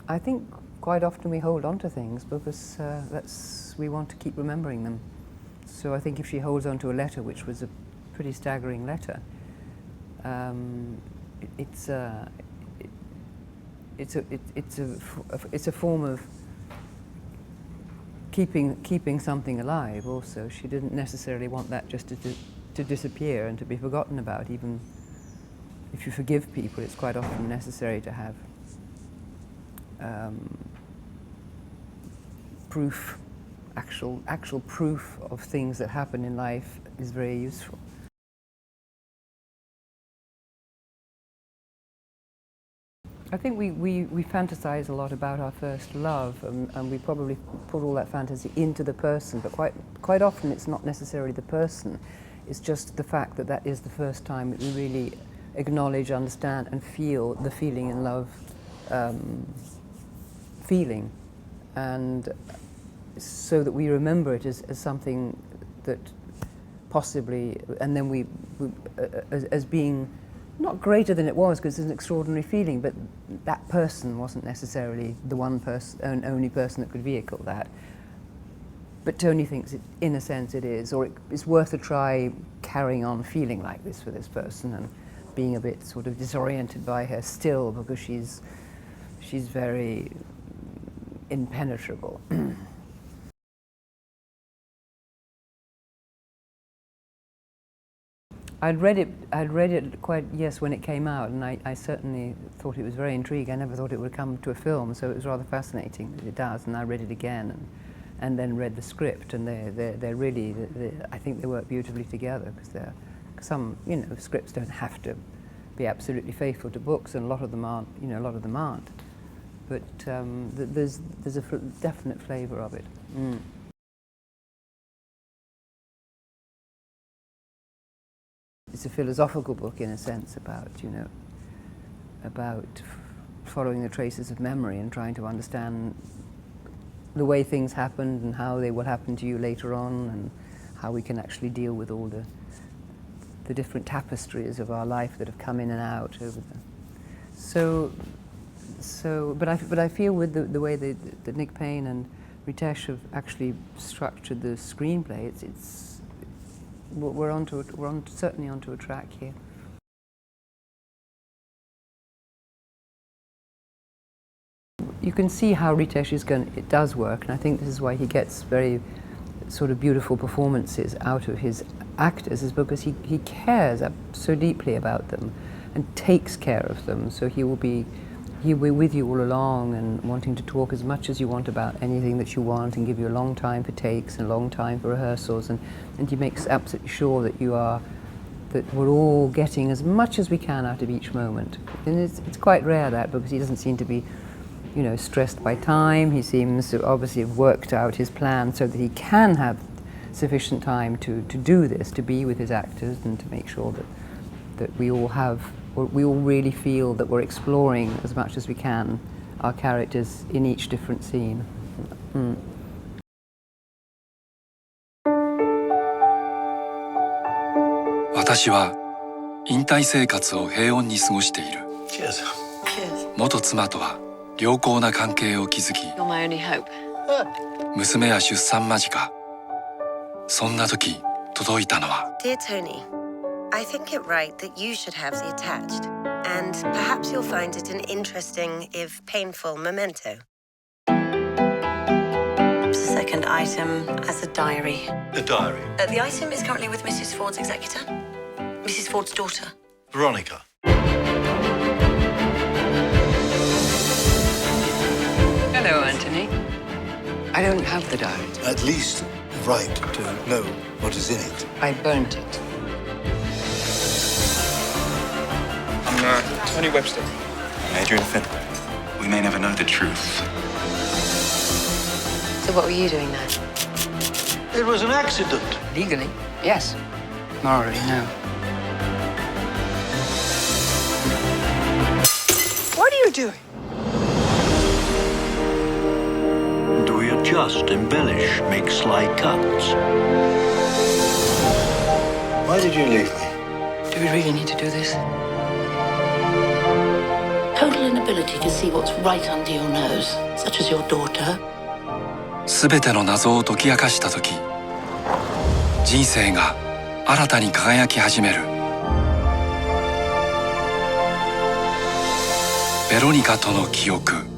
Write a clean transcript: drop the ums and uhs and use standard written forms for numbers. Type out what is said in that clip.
I think quite often we hold on to things because we want to keep remembering them. So I think if she holds on to a letter, which was a pretty staggering letter, it's a form of keeping something alive. Also, she didn't necessarily want that just to disappear and to be forgotten about. Even if you forgive people, it's quite often necessary to have proof. Actual proof of things that happen in life is very useful. I think we fantasize a lot about our first love, and we probably put all that fantasy into the person, but quite often it's not necessarily the person. It's just the fact that that is the first time that we really acknowledge, understand, and feel the feeling in love feeling, and so that we remember it as something that possibly, and then we as being not greater than it was, because it's an extraordinary feeling, but that person wasn't necessarily the one person, only person that could vehicle that. But Tony thinks, in a sense, it is, or it's worth a try carrying on feeling like this for this person and being a bit sort of disoriented by her still, because she's very impenetrable. I'd read it quite, yes, when it came out, and I certainly thought it was very intriguing. I never thought it would come to a film, so it was rather fascinating that it does. And I read it again, and then read the script, and they're really, I think they work beautifully together, because some, scripts don't have to be absolutely faithful to books, and a lot of them aren't. A lot of them aren't. But there's a definite flavour of it. Mm. It's a philosophical book, in a sense, about following the traces of memory and trying to understand the way things happened and how they will happen to you later on, and how we can actually deal with all the different tapestries of our life that have come in and out over but I feel with the way that Nick Payne and Ritesh have actually structured the screenplay, we're certainly onto a track here. You can see how Ritesh it does work, and I think this is why he gets very sort of beautiful performances out of his actors, is because he cares so deeply about them and takes care of them. So he'll be with you all along and wanting to talk as much as you want about anything that you want, and give you a long time for takes and a long time for rehearsals, and he makes absolutely sure that we're all getting as much as we can out of each moment. And it's quite rare, that, because he doesn't seem to be stressed by time. He seems to obviously have worked out his plan so that he can have sufficient time to do this, to be with his actors, and to make sure that we all really feel that we're exploring as much as we can our characters in each different scene. Mm.私は引退生活を平穏に過ごしている。元妻とは良好な関係を築き、娘は出産間近。そんな時届いたのは。Dear Tony, I think it right that you should have the attached, and perhaps you'll find it an interesting, if painful, memento. The second item as a diary. A diary? The item is currently with Mrs. Ford's executor, Mrs. Ford's daughter. Veronica. Hello, Anthony. I don't have the diary. At least the right to know what is in it. I burnt it. I'm Tony Webster. Adrian Finn. We may never know the truth. So what were you doing there? It was an accident. Legally, yes. Morally, no. What are you doing? Do we adjust, embellish, make sly cuts? Why did you leave me? Do we really need to do this? How total inability to see what's right under your nose, such as your daughter. すべての謎を解き明かしたとき、人生が新たに輝き始める。ベロニカとの記憶。